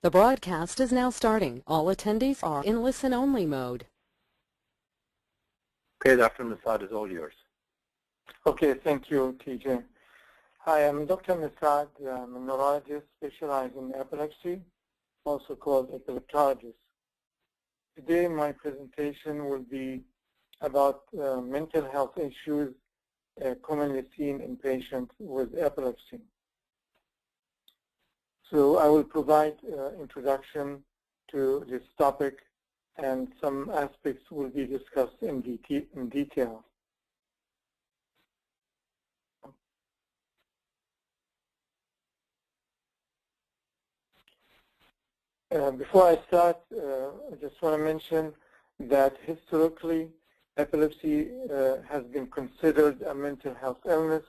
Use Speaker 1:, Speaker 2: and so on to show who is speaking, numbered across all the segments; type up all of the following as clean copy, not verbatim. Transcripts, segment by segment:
Speaker 1: The broadcast is now starting. All attendees are in listen-only mode.
Speaker 2: Okay, Dr. Mesad is all yours.
Speaker 3: Okay, thank you, TJ. Hi, I'm Dr. Mesad. I'm a neurologist specializing in epilepsy, also called epileptologist. Today, my presentation will be about mental health issues commonly seen in patients with epilepsy. So I will provide introduction to this topic, and some aspects will be discussed in detail. Before I start, I just want to mention that historically, epilepsy has been considered a mental health illness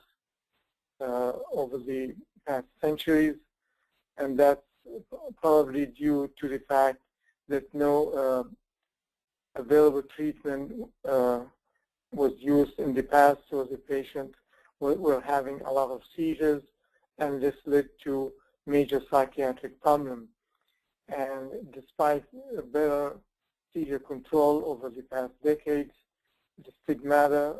Speaker 3: over the past centuries, and that's probably due to the fact that no available treatment was used in the past, so the patient were having a lot of seizures, and this led to major psychiatric problems. And despite better seizure control over the past decades, the stigmata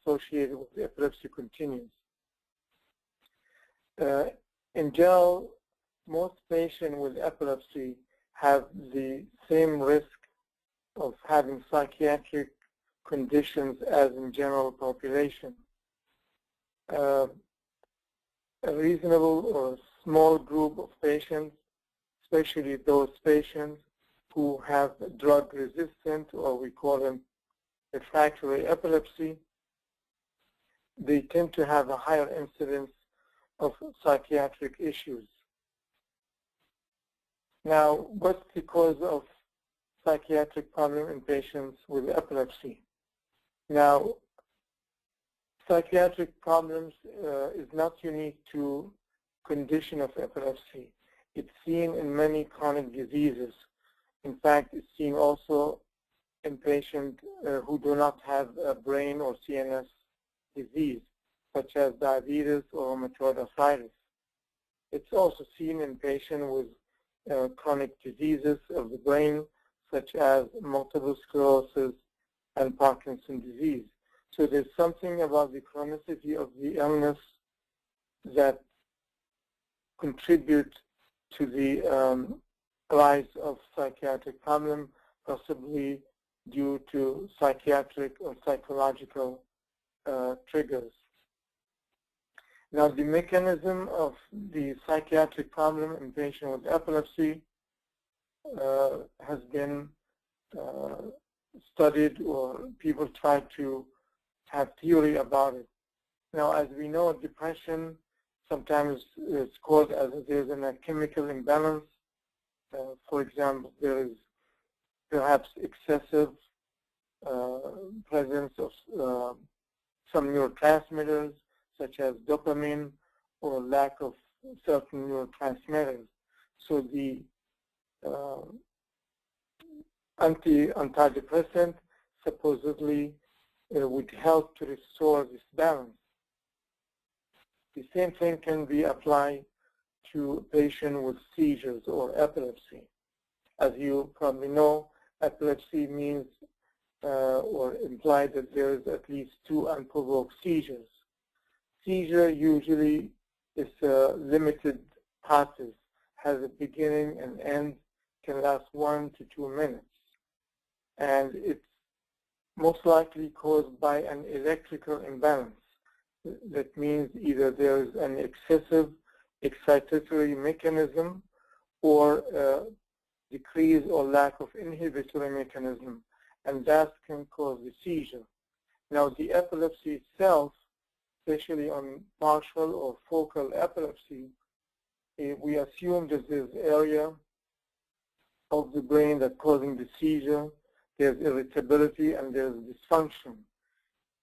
Speaker 3: associated with epilepsy continues. In general, most patients with epilepsy have the same risk of having psychiatric conditions as in general population. A reasonable or small group of patients, especially those patients who have drug resistant, or we call them refractory epilepsy, they tend to have a higher incidence of psychiatric issues. Now, what's the cause of psychiatric problem in patients with epilepsy? Now, psychiatric problems is not unique to condition of epilepsy. It's seen in many chronic diseases. In fact, it's seen also in patients who do not have a brain or CNS disease, such as diabetes or rheumatoid arthritis. It's also seen in patients with chronic diseases of the brain, such as multiple sclerosis and Parkinson's disease. So there's something about the chronicity of the illness that contributes to the rise of psychiatric problem, possibly due to psychiatric or psychological triggers. Now, the mechanism of the psychiatric problem in patients with epilepsy has been studied, or people try to have theory about it. Now, as we know, depression sometimes is called as there's a chemical imbalance. For example, there is perhaps excessive presence of some neurotransmitters, such as dopamine, or lack of certain neurotransmitters. So the antidepressant supposedly would help to restore this balance. The same thing can be applied to patients with seizures or epilepsy. As you probably know, epilepsy means or implies that there is at least 2 unprovoked seizures. Seizure usually is a limited process, has a beginning and end, can last 1 to 2 minutes. And it's most likely caused by an electrical imbalance. That means either there is an excessive excitatory mechanism or decrease or lack of inhibitory mechanism, and that can cause the seizure. Now, the epilepsy itself, especially on partial or focal epilepsy, we assume that there's area of the brain that's causing the seizure, there's irritability, and there's dysfunction.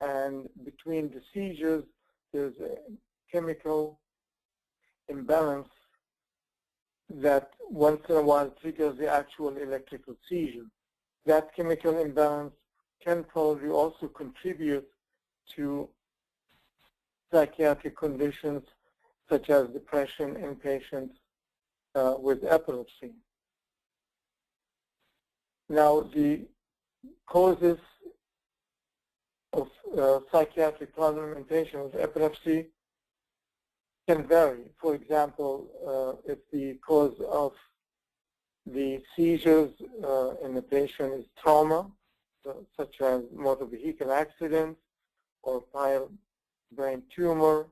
Speaker 3: And between the seizures, there's a chemical imbalance that once in a while triggers the actual electrical seizure. That chemical imbalance can probably also contribute to psychiatric conditions such as depression in patients with epilepsy. Now, the causes of psychiatric problem in patients with epilepsy can vary. For example, if the cause of the seizures in the patient is trauma, such as motor vehicle accidents or prior brain tumor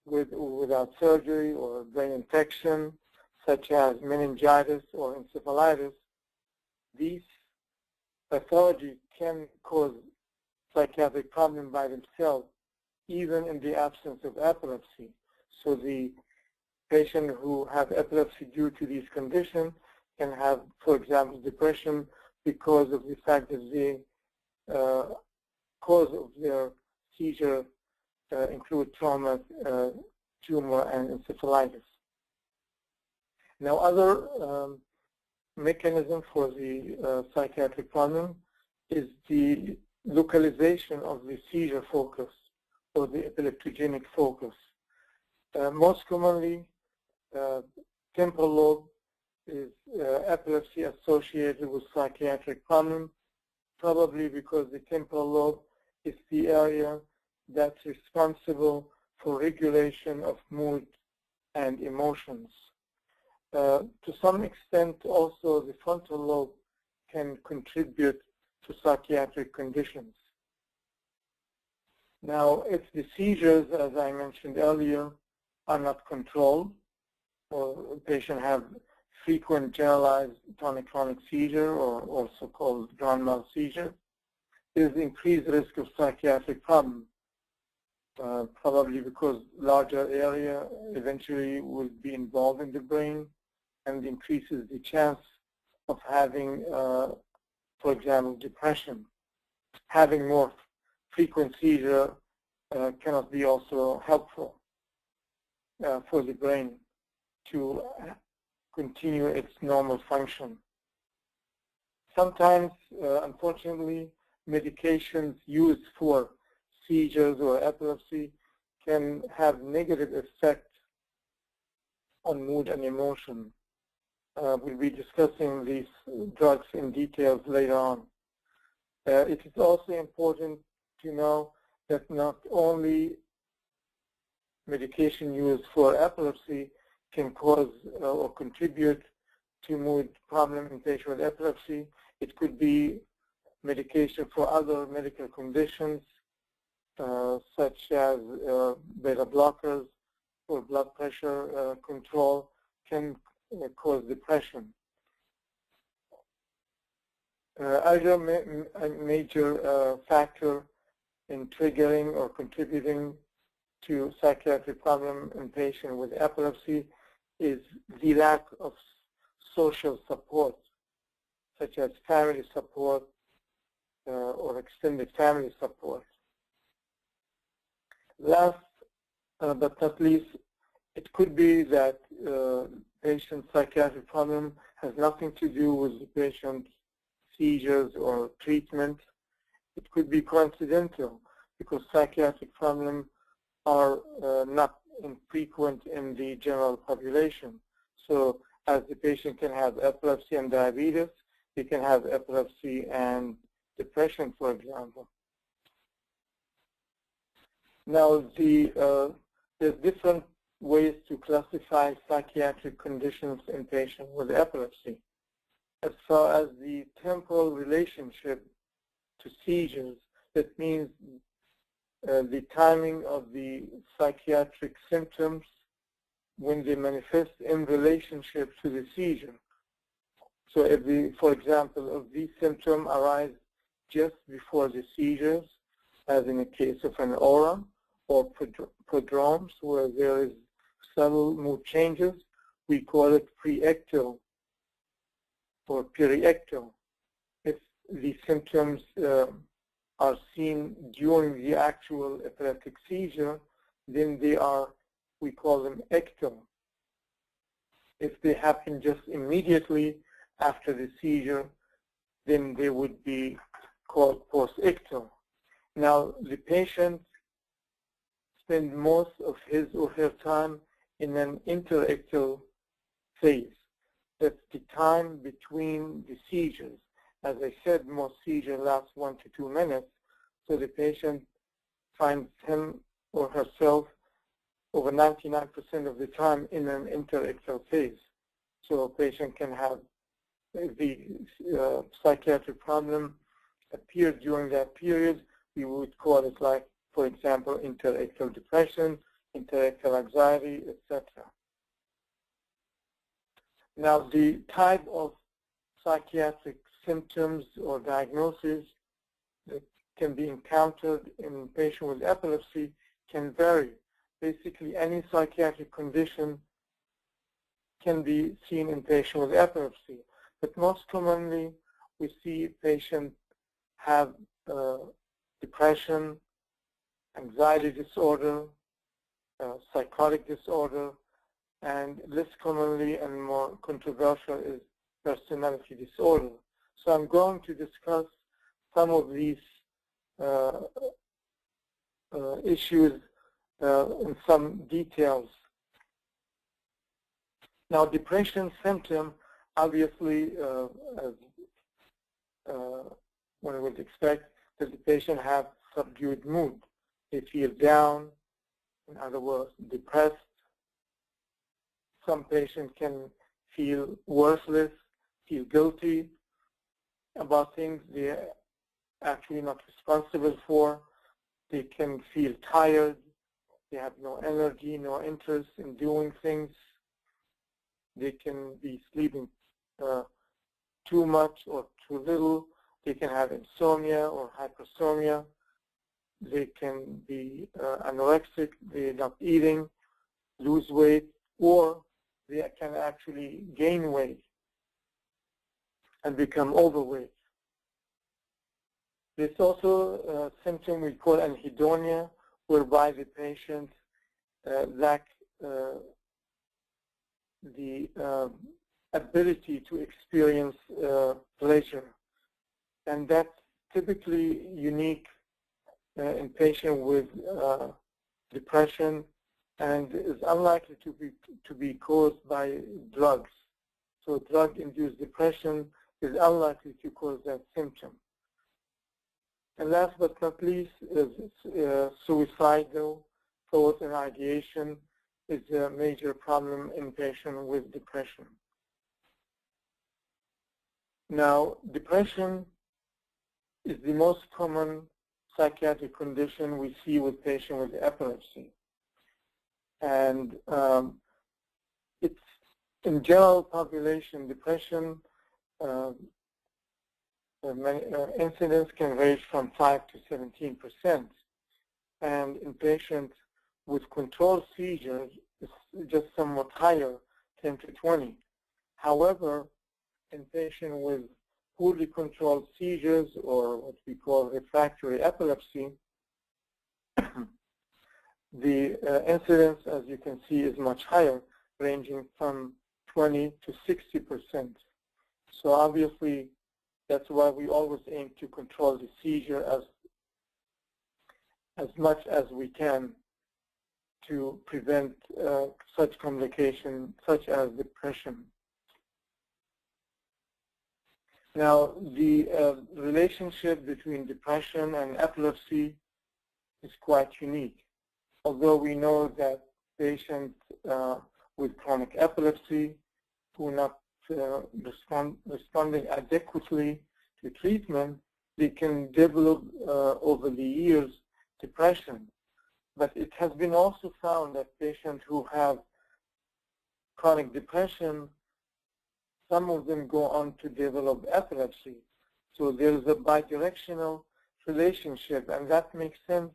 Speaker 3: with or without surgery, or brain infection, such as meningitis or encephalitis, these pathologies can cause psychiatric problem by themselves, even in the absence of epilepsy. So the patient who have epilepsy due to these conditions can have, for example, depression because of the fact that the cause of their seizure include trauma, tumor, and encephalitis. Now, other mechanism for the psychiatric problem is the localization of the seizure focus or the epileptogenic focus. Most commonly, temporal lobe is epilepsy associated with psychiatric problem, probably because the temporal lobe is the area that's responsible for regulation of mood and emotions. To some extent, also, the frontal lobe can contribute to psychiatric conditions. Now, if the seizures, as I mentioned earlier, are not controlled, or a patient have frequent generalized tonic-clonic seizure, or also called grand mal seizure, there's increased risk of psychiatric problem, probably because larger area eventually will be involved in the brain and increases the chance of having, for example, depression. Having more frequent seizure cannot be also helpful for the brain to continue its normal function. Sometimes, unfortunately, medications used for seizures or epilepsy can have negative effect on mood and emotion. We'll be discussing these drugs in details later on. It is also important to know that not only medication used for epilepsy can cause or contribute to mood problem in patients with epilepsy. It could be medication for other medical conditions, such as beta blockers or blood pressure control can cause depression. Other major factor in triggering or contributing to psychiatric problem in patients with epilepsy is the lack of social support, such as family support or extended family support. Last but not least, it could be that patient's psychiatric problem has nothing to do with the patient's seizures or treatment. It could be coincidental because psychiatric problems are not infrequent in the general population. So as the patient can have epilepsy and diabetes, he can have epilepsy and depression, for example. Now, there's different ways to classify psychiatric conditions in patients with epilepsy. As far as the temporal relationship to seizures, that means the timing of the psychiatric symptoms when they manifest in relationship to the seizure. So if for example, if these symptoms arise just before the seizures, as in the case of an aura or prodromes where there is subtle mood changes, we call it preictal or periictal. If the symptoms are seen during the actual epileptic seizure, then we call them ictal. If they happen just immediately after the seizure, then they would be called postictal. Now, the patient spends most of his or her time in an interictal phase. That's the time between the seizures. As I said, most seizures last 1 to 2 minutes, so the patient finds him or herself over 99% of the time in an interictal phase. So a patient can have the psychiatric problem appear during that period. We would call it, like, for example, interictal depression, interictal anxiety, etc. Now, the type of psychiatric symptoms or diagnosis that can be encountered in patients with epilepsy can vary. Basically, any psychiatric condition can be seen in patients with epilepsy. But most commonly, we see patients have depression, anxiety disorder, psychotic disorder, and less commonly and more controversial is personality disorder. So I'm going to discuss some of these issues in some details. Now, depression symptom, obviously, as one would expect, that the patient have subdued mood. They feel down, in other words, depressed. Some patients can feel worthless, feel guilty about things they're actually not responsible for. They can feel tired. They have no energy, no interest in doing things. They can be sleeping too much or too little. They can have insomnia or hypersomnia. They can be anorexic, they're not eating, lose weight, or they can actually gain weight and become overweight. There's also a symptom we call anhedonia, whereby the patient lacks the ability to experience pleasure. And that's typically unique in patients with depression and is unlikely to be caused by drugs. So drug-induced depression is unlikely to cause that symptom. And last but not least is suicidal thoughts and ideation is a major problem in patients with depression. Now, depression is the most common psychiatric condition we see with patients with epilepsy. And it's in general population, depression incidence can range from 5 to 17%. And in patients with controlled seizures, it's just somewhat higher, 10 to 20. However, in patients with poorly controlled seizures, or what we call refractory epilepsy, the incidence, as you can see, is much higher, ranging from 20 to 60%. So obviously, that's why we always aim to control the seizure as much as we can to prevent such complications such as depression. Now, the relationship between depression and epilepsy is quite unique. Although we know that patients with chronic epilepsy who are not responding adequately to treatment, they can develop over the years depression. But it has been also found that patients who have chronic depression, some of them go on to develop epilepsy. So there is a bidirectional relationship, and that makes sense,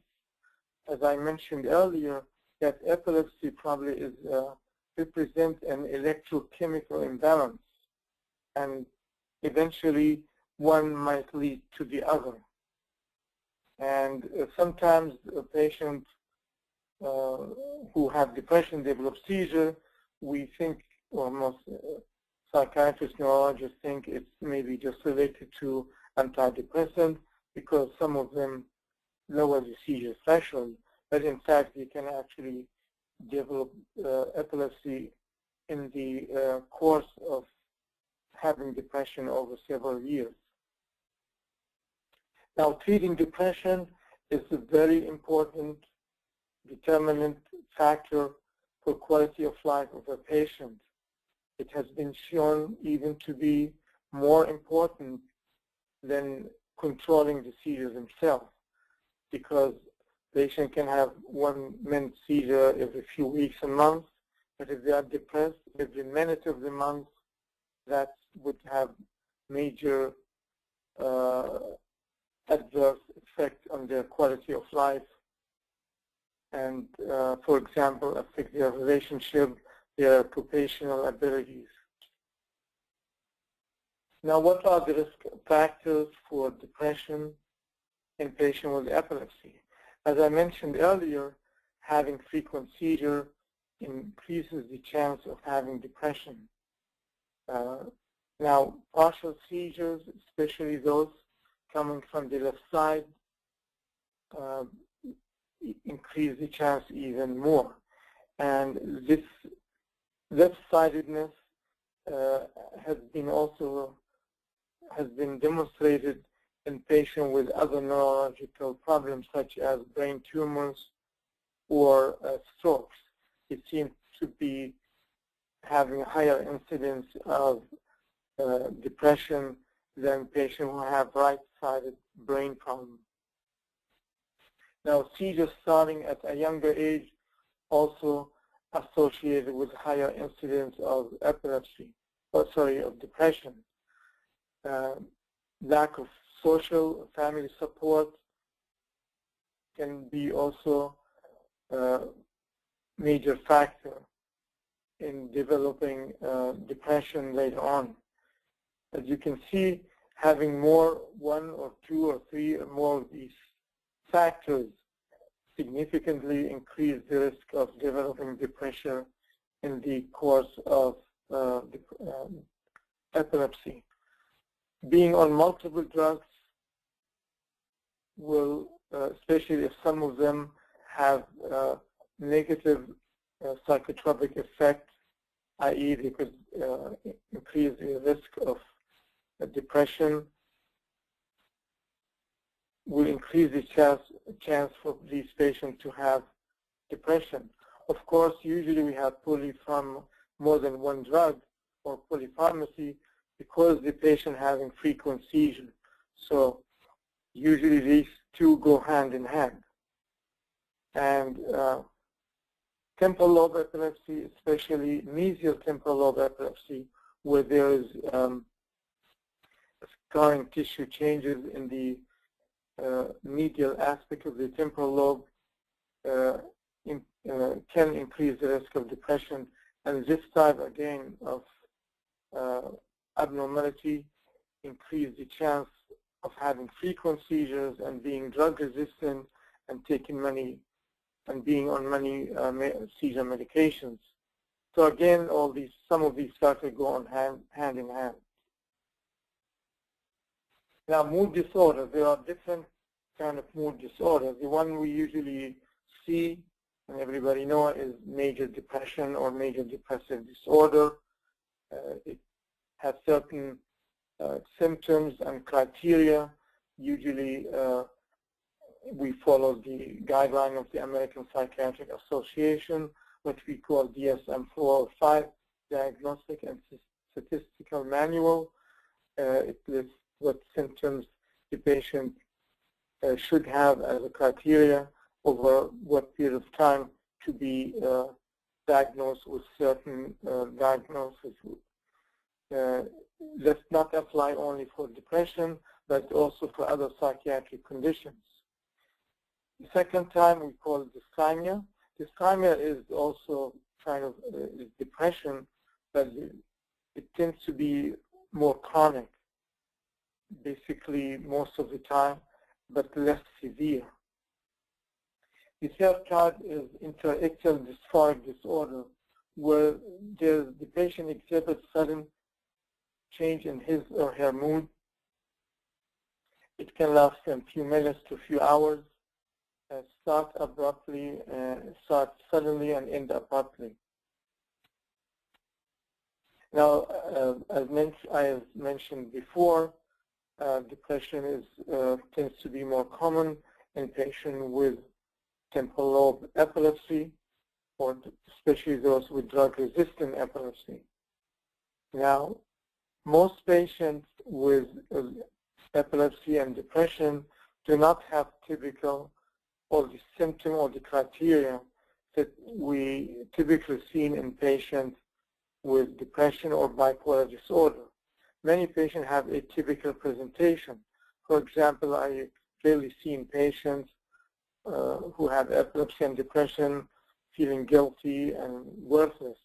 Speaker 3: as I mentioned earlier, that epilepsy probably is represents an electrochemical imbalance, and eventually one might lead to the other. And sometimes patients who have depression develop seizure, we think, or most psychiatrists, neurologists think it's maybe just related to antidepressants because some of them lower the seizure threshold, but in fact they can actually develop epilepsy in the course of having depression over several years. Now, treating depression is a very important determinant factor for quality of life of a patient. It has been shown even to be more important than controlling the seizures themselves, because patient can have 1 minute seizure every few weeks and months, but if they are depressed every minute of the month, that would have major adverse effect on their quality of life, and for example, affect their relationship, their occupational abilities. Now, what are the risk factors for depression in patients with epilepsy? As I mentioned earlier, having frequent seizure increases the chance of having depression. Now, partial seizures, especially those coming from the left side, increase the chance even more. And this left-sidedness has been demonstrated in patients with other neurological problems such as brain tumors or strokes. It seems to be having a higher incidence of depression than patients who have right-sided brain problems. Now, seizures starting at a younger age also associated with higher incidence of epilepsy, of depression. Lack of social family support can be also a major factor in developing depression later on. As you can see, having one or two or three or more of these factors significantly increase the risk of developing depression in the course of epilepsy. Being on multiple drugs will, especially if some of them have negative psychotropic effect, i.e. they could increase the risk of depression, will increase the chance for these patients to have depression. Of course, usually we have more than one drug or polypharmacy because the patient having frequent seizures. So usually these two go hand in hand. And temporal lobe epilepsy, especially mesial temporal lobe epilepsy, where there is scarring tissue changes in the medial aspect of the temporal lobe, can increase the risk of depression. And this type, again, of abnormality increase the chance of having frequent seizures and being drug resistant and taking many and being on many seizure medications. So again, some of these factors go on hand in hand. Now, mood disorders. There are different kind of mood disorders. The one we usually see and everybody know is major depression or major depressive disorder. It has certain symptoms and criteria. Usually, we follow the guideline of the American Psychiatric Association, which we call DSM-4 or 5, Diagnostic and Statistical Manual. It lists what symptoms the patient should have as a criteria over what period of time to be diagnosed with certain diagnoses. Does not apply only for depression, but also for other psychiatric conditions. The second time we call it dysthymia. Dysthymia is also kind of depression, but it tends to be more chronic, basically most of the time, but less severe. The third type is interictal dysphoric disorder, where the patient exhibits sudden change in his or her mood. It can last from a few minutes to a few hours, start abruptly, start suddenly, and end abruptly. Now, as I have mentioned before, depression tends to be more common in patients with temporal lobe epilepsy, or especially those with drug-resistant epilepsy. Now, most patients with epilepsy and depression do not have typical or the symptom or the criteria that we typically see in patients with depression or bipolar disorder. Many patients have atypical presentation. For example, I rarely see patients who have epilepsy and depression feeling guilty and worthless.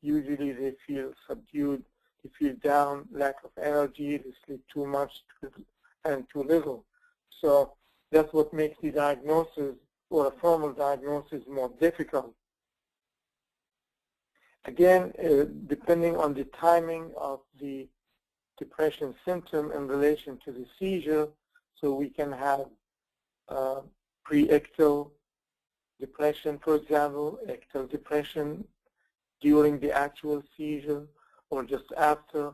Speaker 3: Usually they feel subdued, they feel down, lack of energy, they sleep too much and too little. So that's what makes the diagnosis or a formal diagnosis more difficult. Again, depending on the timing of the depression symptom in relation to the seizure, so we can have pre-ictal depression, for example, ictal depression during the actual seizure, or just after,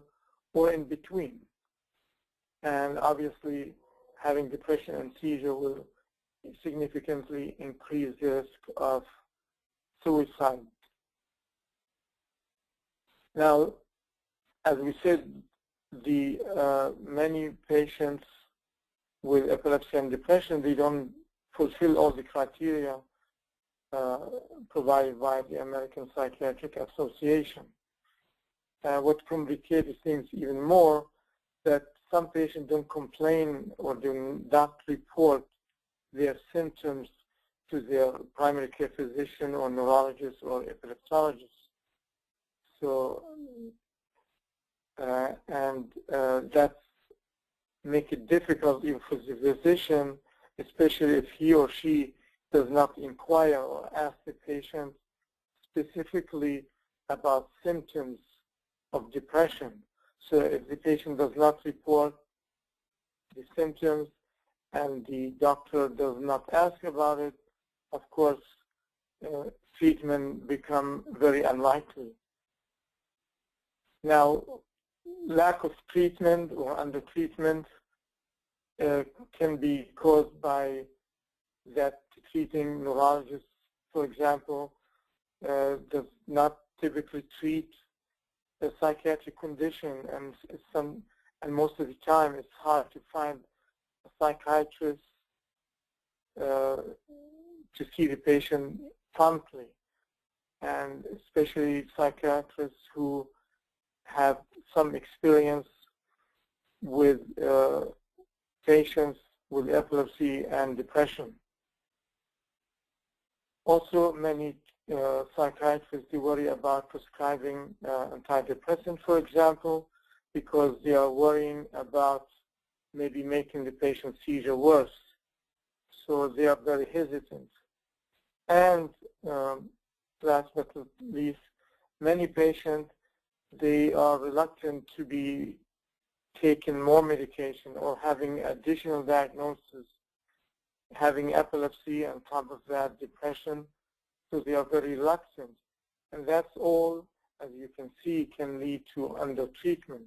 Speaker 3: or in between. And obviously, having depression and seizure will significantly increase the risk of suicide. Now, as we said, many patients with epilepsy and depression, they don't fulfill all the criteria provided by the American Psychiatric Association. What complicates things even more, that some patients don't complain or do not report their symptoms to their primary care physician or neurologist or epileptologist. So, that makes it difficult even for the physician, especially if he or she does not inquire or ask the patient specifically about symptoms of depression. So if the patient does not report the symptoms and the doctor does not ask about it, of course, treatment becomes very unlikely. Now, lack of treatment or under-treatment can be caused by that treating neurologist, for example, does not typically treat a psychiatric condition, and most of the time it's hard to find a psychiatrist to see the patient promptly, and especially psychiatrists who have some experience with patients with epilepsy and depression. Also, many psychiatrists worry about prescribing antidepressants, for example, because they are worrying about maybe making the patient's seizure worse. So they are very hesitant. And last but not least, many patients, they are reluctant to be taking more medication or having additional diagnosis, having epilepsy on top of that, depression, so they are very reluctant. And that's all, as you can see, can lead to under-treatment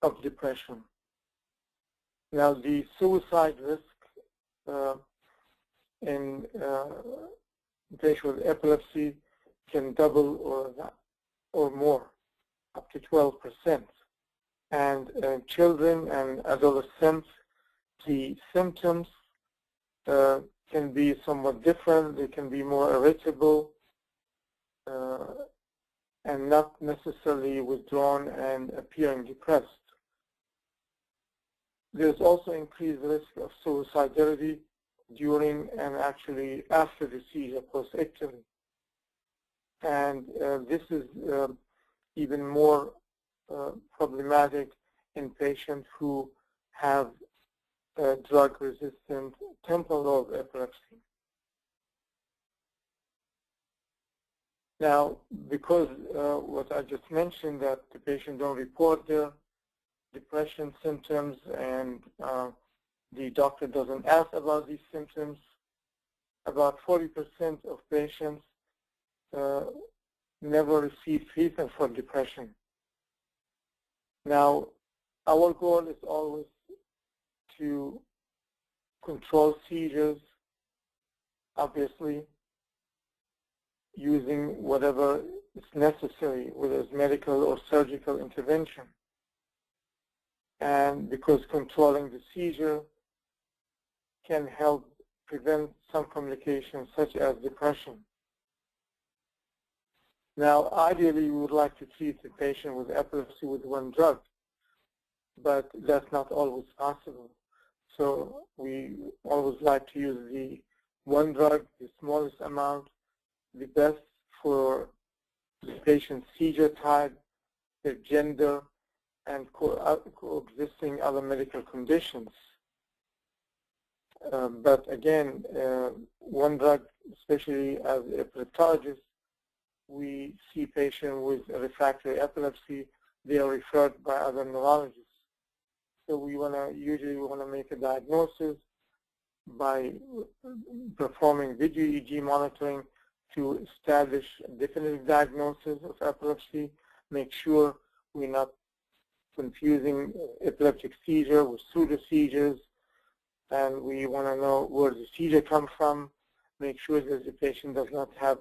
Speaker 3: of depression. Now, the suicide risk in patients with epilepsy can double or more, up to 12%. And children and adolescents, the symptoms can be somewhat different. They can be more irritable and not necessarily withdrawn and appearing depressed. There's also increased risk of suicidality during and actually after the seizure, post-ictally. And this is even more problematic in patients who have drug-resistant temporal lobe epilepsy. Now, because what I just mentioned, that the patient don't report their depression symptoms and the doctor doesn't ask about these symptoms, about 40% of patients never receive treatment for depression. Now, our goal is always to control seizures, obviously, using whatever is necessary, whether it's medical or surgical intervention. And because controlling the seizure can help prevent some complications such as depression. Now, ideally, we would like to treat the patient with epilepsy with one drug, but that's not always possible. So we always like to use the one drug, the smallest amount, the best for the patient's seizure type, their gender, and coexisting other medical conditions. But again, one drug, especially as a epileptologist, we see patients with refractory epilepsy, they are referred by other neurologists. So we usually want to make a diagnosis by performing video EEG monitoring to establish a definitive diagnosis of epilepsy, make sure we're not confusing epileptic seizure with pseudo-seizures, and we want to know where the seizure comes from, make sure that the patient does not have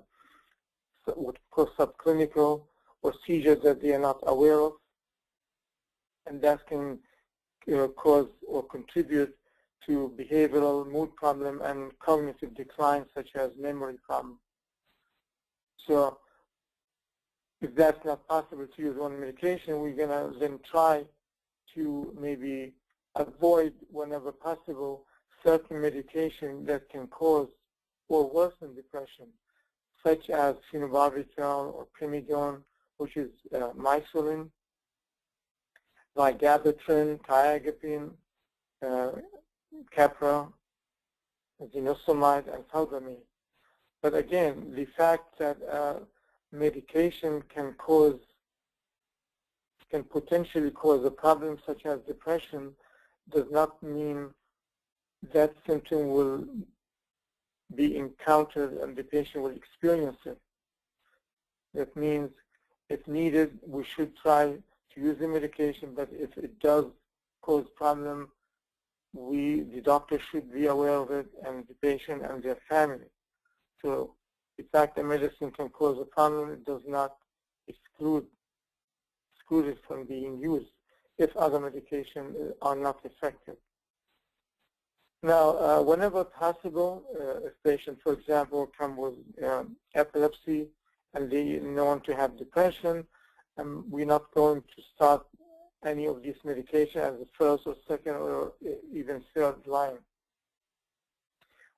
Speaker 3: what we call subclinical or seizures that they are not aware of, and that can cause or contribute to behavioral, mood problem, and cognitive decline, such as memory problem. So if that's not possible to use one medication, we're going to then try to maybe avoid, whenever possible, certain medication that can cause or worsen depression, such as phenobarbital or primidone, which is misolin, vigabatrin, tiagapine, Capra, zinosamide, and saldamine. But again, the fact that medication can potentially cause a problem such as depression does not mean that symptom will be encountered and the patient will experience it. That means, if needed, we should try to use the medication, but if it does cause problem, the doctor should be aware of it, and the patient and their family. So the fact that medicine can cause a problem, it does not exclude it from being used if other medications are not effective. Now, whenever possible, if patients, for example, come with epilepsy and they are known to have depression, we're not going to start any of these medications as the first or second or even third line.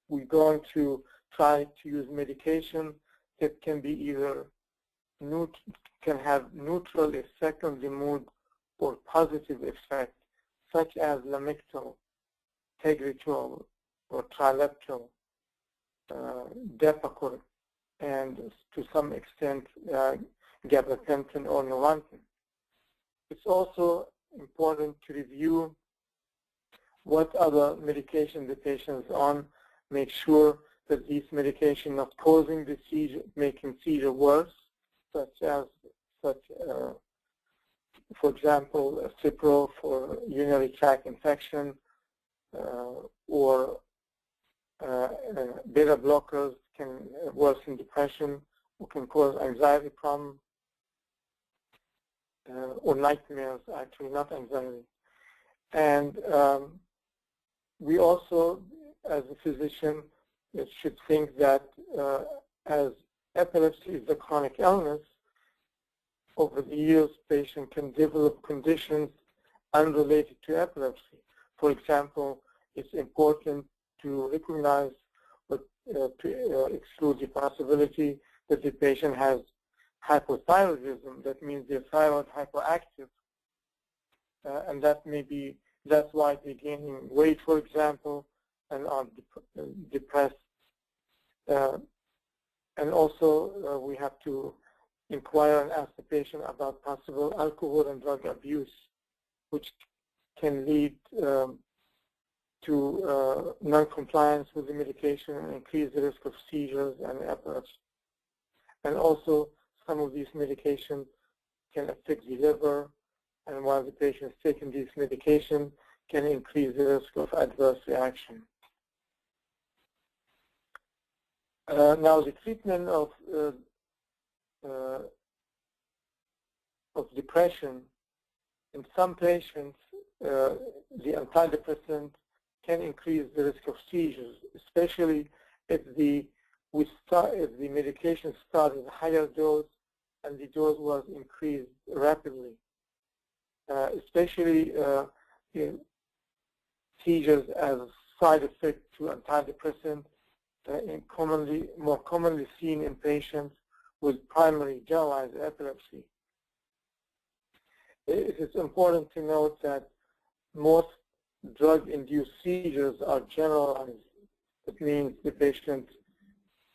Speaker 3: We're going to try to use medication that can be either can have neutral effect on the mood or positive effect, such as lamictal, tegretol, or trileptal, Depakote, and to some extent gabapentin or Neurontin. It's also important to review what other medication the patient is on, make sure that these medications not causing the seizure, making seizure worse, such as for example, Cipro for urinary tract infection, or beta blockers can worsen depression or can cause anxiety problem, or nightmares, actually, not anxiety. And we also, as a physician, should think that as epilepsy is a chronic illness, over the years, patient can develop conditions unrelated to epilepsy. For example, it's important to recognize but to exclude the possibility that the patient has hypothyroidism. That means they're thyroid hyperactive, and that's why they're gaining weight, for example, and are depressed. And also, we have to inquire and ask the patient about possible alcohol and drug abuse, which can lead to non-compliance with the medication and increase the risk of seizures and epilepsy. And also, some of these medications can affect the liver, and while the patient is taking these medications, can increase the risk of adverse reaction. Now, the treatment of depression, in some patients, the antidepressant can increase the risk of seizures, especially if the medication started at a higher dose and the dose was increased rapidly. Especially seizures as a side effect to antidepressant, more commonly seen in patients with primary generalized epilepsy. It is important to note that most drug-induced seizures are generalized. It means the patient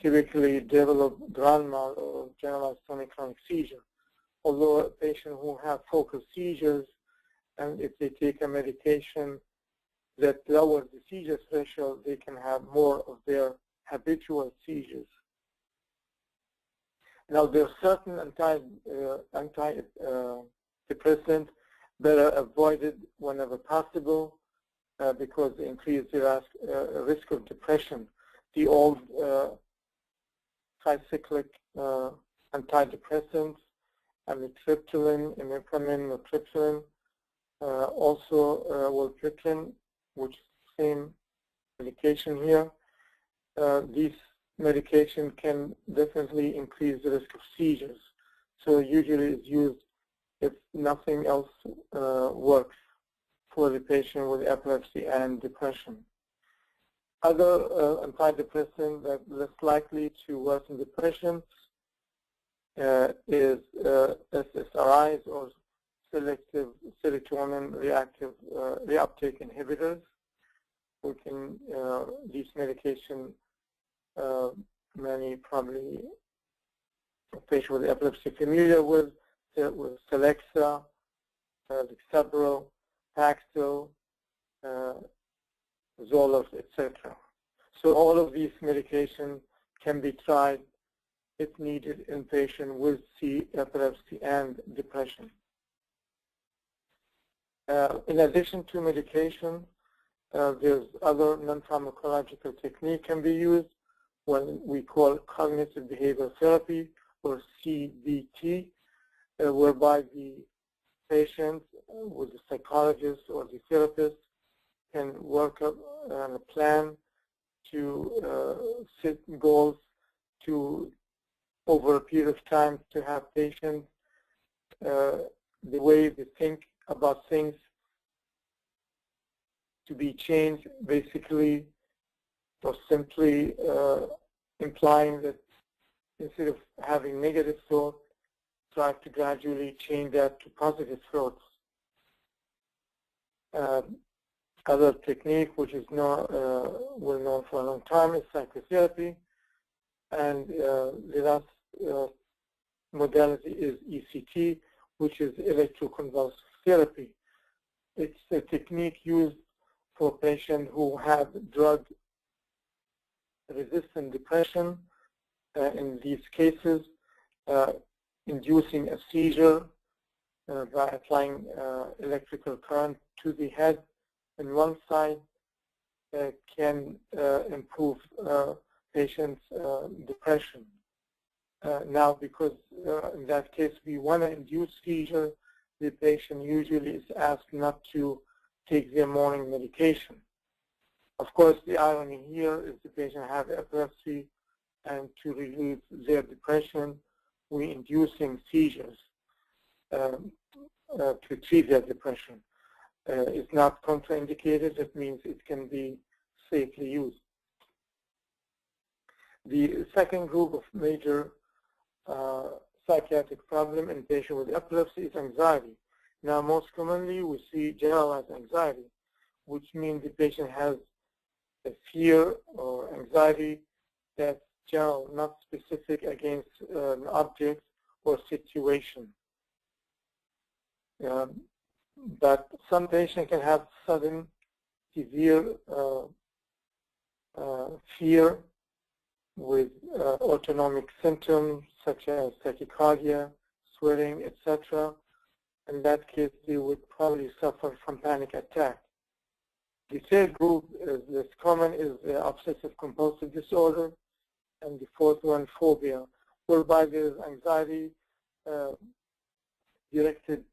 Speaker 3: typically develop grand mal or generalized tonic-clonic seizure. Although a patient who have focal seizures, and if they take a medication that lowers the seizure threshold, they can have more of their habitual seizures. Now, there are certain antidepressants that are avoided whenever possible because they increase the risk of depression. The old tricyclic antidepressants, amitriptyline, imipramine, nortriptyline, also waltriptyline, which is the same medication here. These medication can definitely increase the risk of seizures. So usually it's used if nothing else works for the patient with epilepsy and depression. Other antidepressants that are less likely to worsen depression is SSRIs, or selective serotonin reuptake inhibitors. These medications, many probably patients with epilepsy familiar with Celexa, Lexapro, Paxil, Zoloft, etc. So all of these medications can be tried if needed in patients with epilepsy and depression. In addition to medication, there's other non-pharmacological technique can be used, what we call cognitive behavioral therapy, or CBT, whereby the patient with the psychologist or the therapist can work up on a plan to set goals to, over a period of time, to have patients, the way they think about things to be changed, basically, or simply implying that instead of having negative thoughts, try to gradually change that to positive thoughts. Other technique, which is well known for a long time, is psychotherapy, and the last modality is ECT, which is electroconvulsive therapy. It's a technique used for patients who have drug-resistant depression. In these cases, inducing a seizure by applying electrical current to the head on one side can improve patients' depression. Now, because in that case we want to induce seizure, the patient usually is asked not to take their morning medication. Of course, the irony here is the patient has epilepsy, and to relieve their depression, we're inducing seizures to treat their depression. It's not contraindicated. That means it can be safely used. The second group of major psychiatric problem in patients with epilepsy is anxiety. Now, most commonly, we see generalized anxiety, which means the patient has a fear or anxiety that's general, not specific against an object or situation. But some patients can have sudden, severe fear with autonomic symptoms such as tachycardia, sweating, etc. In that case, they would probably suffer from panic attack. The third group that's common is obsessive compulsive disorder, and the fourth one, phobia, whereby there is anxiety directed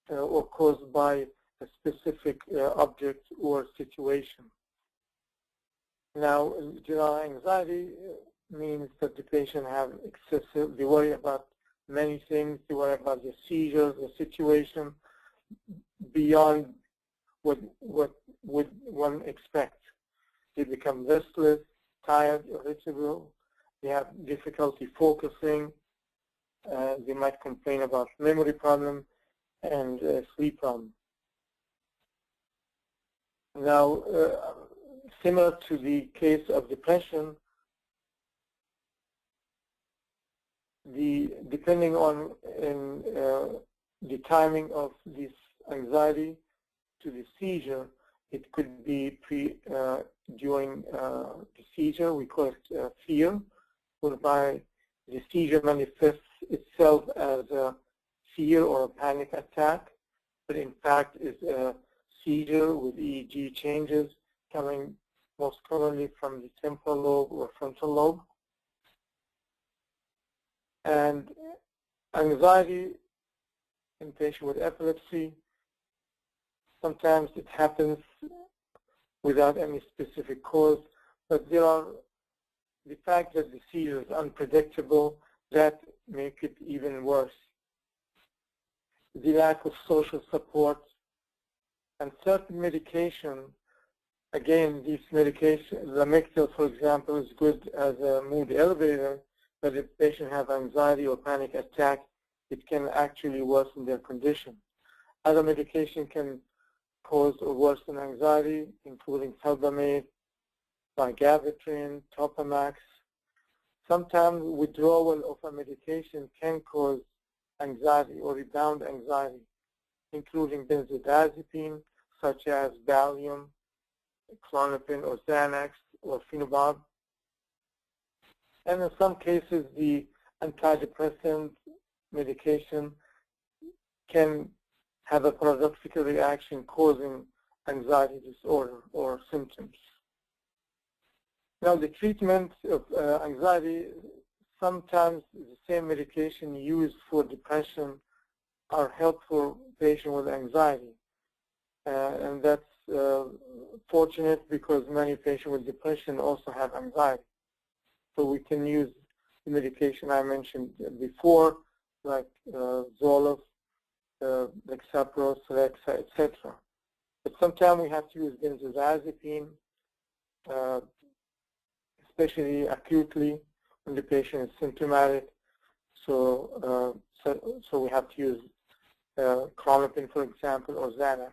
Speaker 3: or caused by a specific object or situation. Now, general anxiety means that the patient have excessive, they worry about many things, they worry about the seizures, the situation, beyond what would one expect. They become restless, tired, irritable, they have difficulty focusing, they might complain about memory problem and sleep problem. Now, similar to the case of depression, depending on the timing of this anxiety to the seizure, it could be during the seizure. We call it fear, whereby the seizure manifests itself as a fear or a panic attack, but in fact is a seizure with EEG changes coming most commonly from the temporal lobe or frontal lobe. And anxiety in patients with epilepsy, sometimes it happens without any specific cause, but the fact that the seizure is unpredictable, that makes it even worse. The lack of social support and certain medication. Again, these medications, Lamictal, for example, is good as a mood elevator, but if patients have anxiety or panic attack, it can actually worsen their condition. Other medication can cause or worsen anxiety, including felbamate, vigabatrin, Topamax. Sometimes withdrawal of a medication can cause anxiety or rebound anxiety, including benzodiazepine, such as Valium, Klonopin, or Xanax, or Phenobarb. And in some cases, the antidepressant medication can have a paradoxical reaction causing anxiety disorder or symptoms. Now, the treatment of anxiety, sometimes the same medication used for depression are helpful for patients with anxiety. And that's fortunate because many patients with depression also have anxiety. So we can use the medication I mentioned before, like Zoloft, Lexapro, Celexa, etc. But sometimes we have to use benzodiazepine, especially acutely when the patient is symptomatic. So we have to use Klonopin, for example, or Xanax.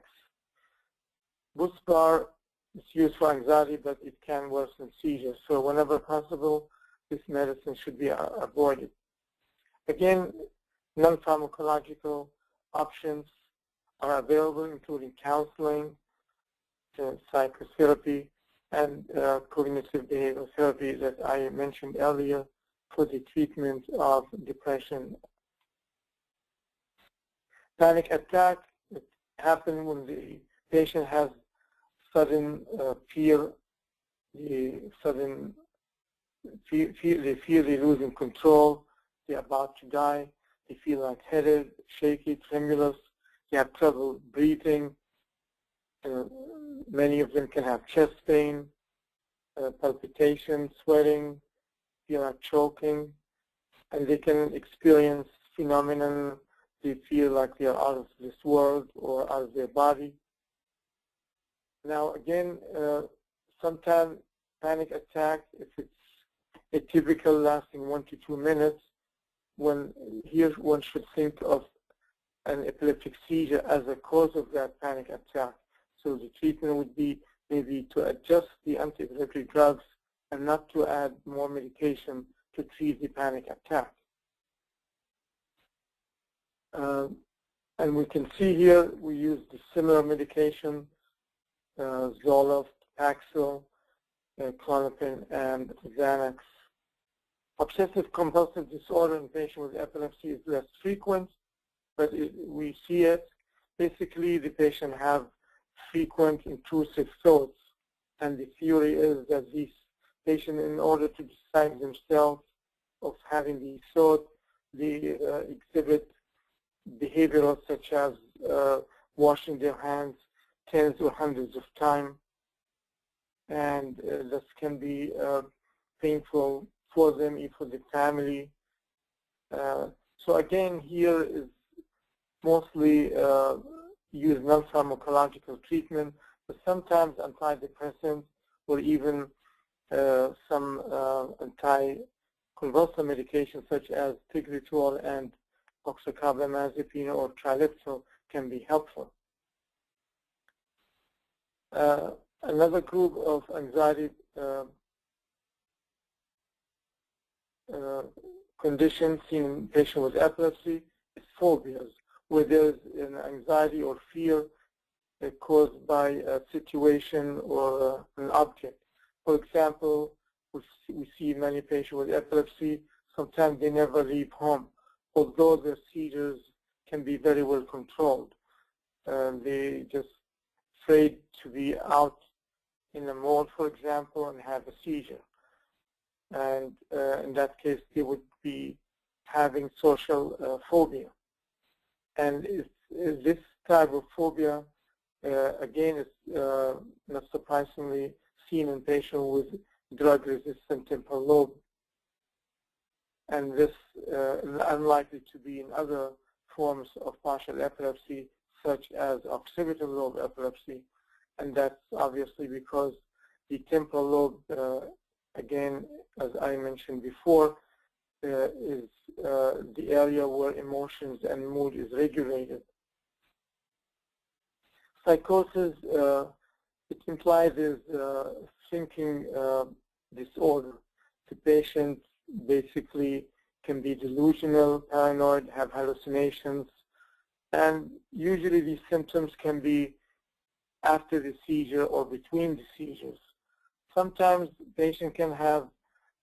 Speaker 3: Buspar is used for anxiety, but it can worsen seizures. So whenever possible, this medicine should be avoided. Again, non-pharmacological options are available, including counseling, psychotherapy, and cognitive behavioral therapy that I mentioned earlier for the treatment of depression. Panic attack happens when the patient has sudden fear, they feel they're losing control, they're about to die, they feel lightheaded, shaky, tremulous, they have trouble breathing. Many of them can have chest pain, palpitation, sweating, feel like choking, and they can experience phenomenon. They feel like they are out of this world or out of their body. Now again, sometimes panic attack, if it's atypical, lasting 1 to 2 minutes, here one should think of an epileptic seizure as a cause of that panic attack. So the treatment would be maybe to adjust the anti-epileptic drugs and not to add more medication to treat the panic attack. And we can see here we use the similar medication, Zoloft, Paxil, Klonopin, and Xanax. Obsessive compulsive disorder in patients with epilepsy is less frequent, but we see it. Basically, the patient have frequent intrusive thoughts, and the theory is that these patients, in order to decide themselves of having these thoughts, they exhibit behavioral such as washing their hands tens or hundreds of times, and this can be painful for them, even for the family. So again, here is mostly use non-pharmacological treatment, but sometimes antidepressants or even some anti-convulsive medications such as Tegretol and oxcarbazepine or Trileptal can be helpful. Another group of anxiety conditions seen in patients with epilepsy is phobias, where there is an anxiety or fear caused by a situation or an object. For example, we see many patients with epilepsy, sometimes they never leave home, although their seizures can be very well controlled. They just afraid to be out in the mall, for example, and have a seizure. And in that case, they would be having social phobia. And this type of phobia, again, is not surprisingly seen in patients with drug-resistant temporal lobe. And this is unlikely to be in other forms of partial epilepsy, such as occipital lobe epilepsy. And that's obviously because the temporal lobe, again, as I mentioned before, is the area where emotions and mood is regulated. Psychosis, it implies is thinking disorder. The patient basically can be delusional, paranoid, have hallucinations, and usually these symptoms can be after the seizure or between the seizures. Sometimes the patient can have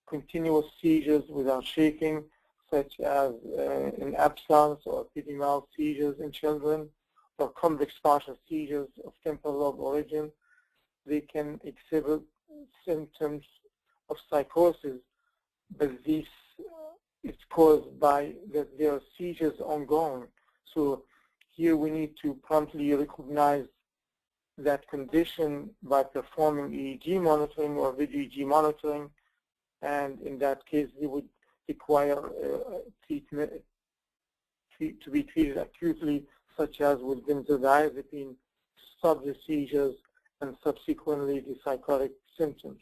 Speaker 3: continuous seizures without shaking, such as in absence or epidemial seizures in children, or complex partial seizures of temporal lobe origin. They can exhibit symptoms of psychosis, but this is caused by that there are seizures ongoing. So here we need to promptly recognize that condition by performing EEG monitoring or video EEG monitoring, and in that case, they would require treatment to be treated acutely, such as with benzodiazepine, to stop the seizures and subsequently the psychotic symptoms.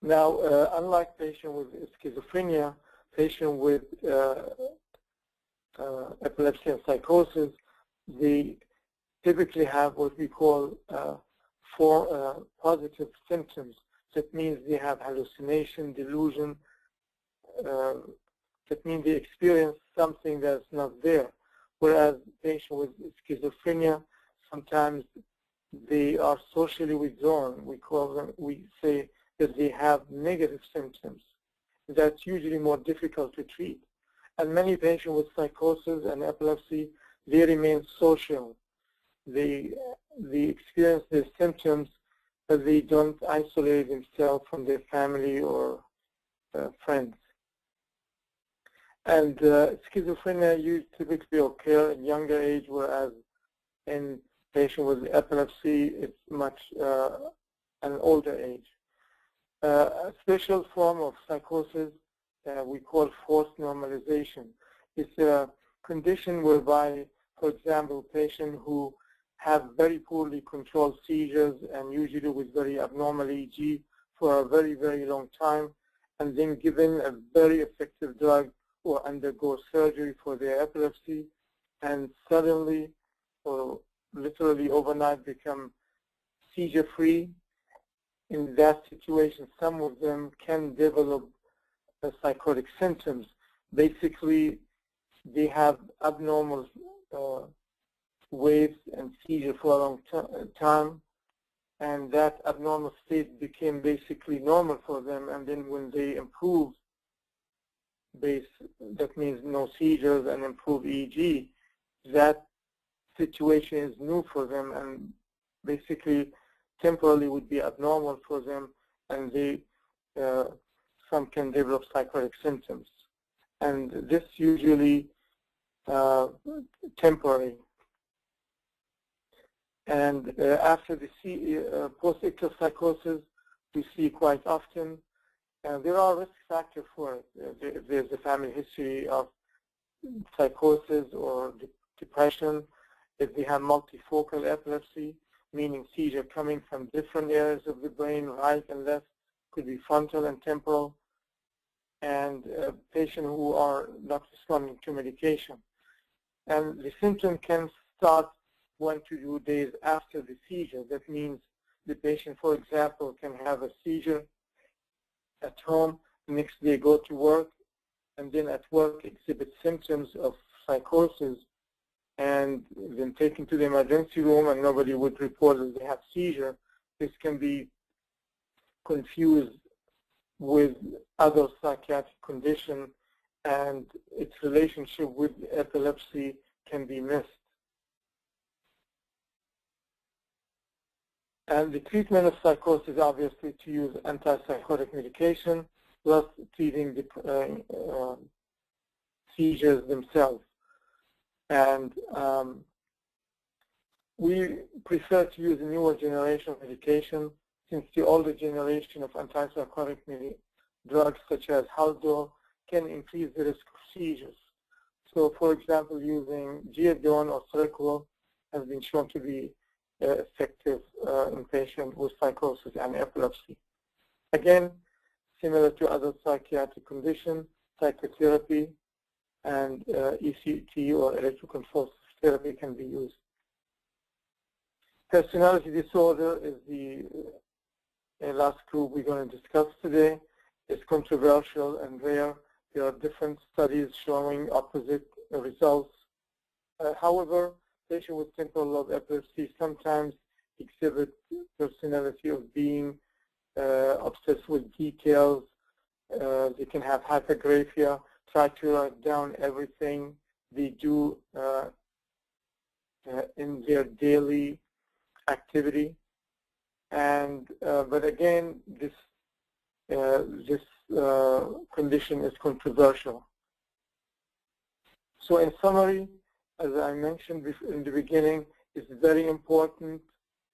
Speaker 3: Now, unlike patients with schizophrenia, patients with epilepsy and psychosis, they typically have what we call positive symptoms. That means they have hallucination, delusion. That means they experience something that's not there. Whereas patients with schizophrenia, sometimes they are socially withdrawn. We say that they have negative symptoms. That's usually more difficult to treat. And many patients with psychosis and epilepsy, they remain social. They experience their symptoms, but they don't isolate themselves from their family or friends. And schizophrenia typically occur in younger age, whereas in patients with epilepsy, it's much an older age. A special form of psychosis we call forced normalization. It's a condition whereby, for example, patients who have very poorly controlled seizures and usually with very abnormal EEG for a very, very long time, and then given a very effective drug or undergo surgery for their epilepsy, and suddenly or literally overnight become seizure-free. In that situation, some of them can develop psychotic symptoms. Basically, they have abnormal waves and seizure for a long time, and that abnormal state became basically normal for them, and then when they improve, that means no seizures and improve EEG, that situation is new for them and basically temporarily would be abnormal for them, and they some can develop psychotic symptoms, and this usually temporary. And after the postictal psychosis, we see quite often. There are risk factors for it. If there's a family history of psychosis or depression, if they have multifocal epilepsy, meaning seizure coming from different areas of the brain, right and left, could be frontal and temporal, and patients who are not responding to medication. And the symptom can start 1 to 2 days after the seizure. That means the patient, for example, can have a seizure at home, the next day go to work, and then at work exhibit symptoms of psychosis, and then taken to the emergency room and nobody would report that they have seizure. This can be confused with other psychiatric condition, and its relationship with epilepsy can be missed. And the treatment of psychosis, obviously, to use antipsychotic medication, plus treating the seizures themselves. And we prefer to use a newer generation of medication, since the older generation of antipsychotic drugs, such as Haldol, can increase the risk of seizures. So, for example, using Geodon or Seroquel has been shown to be effective in patients with psychosis and epilepsy. Again, similar to other psychiatric conditions, psychotherapy and ECT or electroconvulsive therapy can be used. Personality disorder is the last group we're going to discuss today. It's controversial and rare. There are different studies showing opposite results. However, patients with temporal lobe epilepsy sometimes exhibit personality of being obsessed with details. They can have hypergraphia, try to write down everything they do in their daily activity. And but again, this condition is controversial. So in summary, as I mentioned in the beginning, it's very important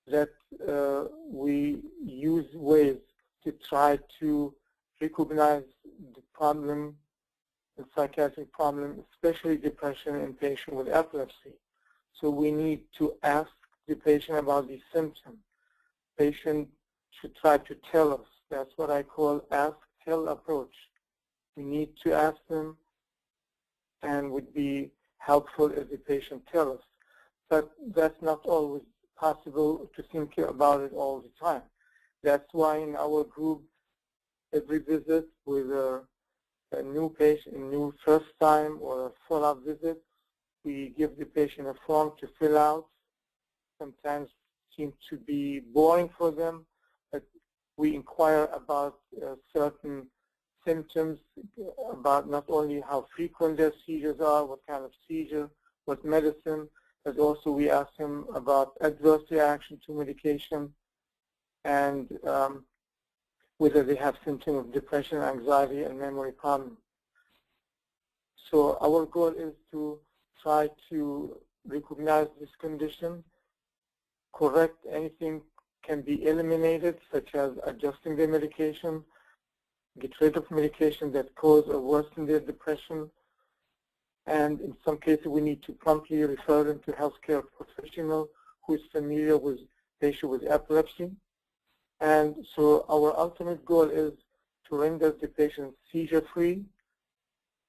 Speaker 3: that we use ways to try to recognize the problem, the psychiatric problem, especially depression in patients with epilepsy. So we need to ask the patient about these symptoms. Patient should try to tell us. That's what I call ask-tell approach. We need to ask them, and would be helpful if the patient tells us. But that's not always possible to think about it all the time. That's why in our group, every visit with a new patient, a new first time or a follow-up visit, we give the patient a form to fill out. Sometimes it seems to be boring for them, but we inquire about certain symptoms, about not only how frequent their seizures are, what kind of seizure, what medicine, but also we ask them about adverse reaction to medication, and whether they have symptoms of depression, anxiety, and memory problem. So our goal is to try to recognize this condition, correct anything can be eliminated, such as adjusting the medication, get rid of medication that cause or worsen their depression, and in some cases we need to promptly refer them to healthcare professional who is familiar with patients with epilepsy. And so our ultimate goal is to render the patient seizure-free.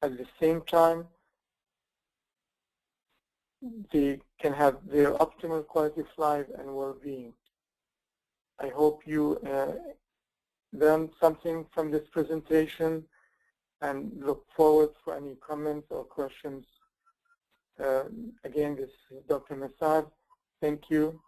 Speaker 3: At the same time, they can have their optimal quality of life and well-being. I hope you learned something from this presentation, and look forward for any comments or questions. Again, this is Dr. Mesad. Thank you.